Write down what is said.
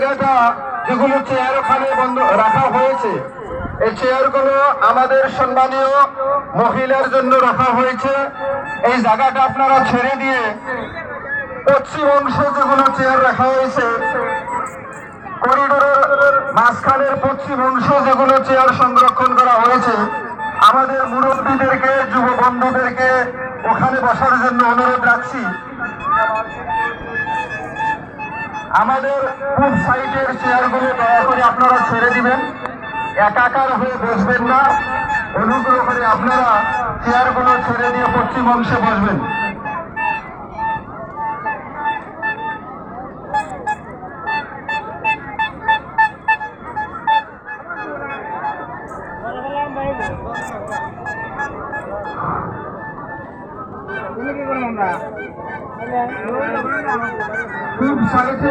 যেগুলো চেয়ার ওখানে বন্ধ রাখা হয়েছে, এই চেয়ারগুলো আমাদের সম্মানীয় মহিলার জন্য রাখা হয়েছে। এই জায়গাটা আপনারা ছেড়ে দিয়ে পশ্চিম অংশে যেগুলো চেয়ার রাখা হয়েছে, করিডোরের মাঝখানের পশ্চিম অংশে যেগুলো চেয়ার সংরক্ষণ করা হয়েছে, আমাদের মুরব্বীদেরকে, যুব বন্ধুদেরকে ওখানে বসার জন্য অনুরোধ রাখছি। আমাদের পূব সাইডের চেয়ারগুলো দয়া করে আপনারা ছেড়ে দিবেন, একাকার হয়ে বসবেন না। অনুগ্রহ করে আপনারা চেয়ারগুলো ছেড়ে দিয়ে পশ্চিম অংশে বসবেন। খুব সাইডে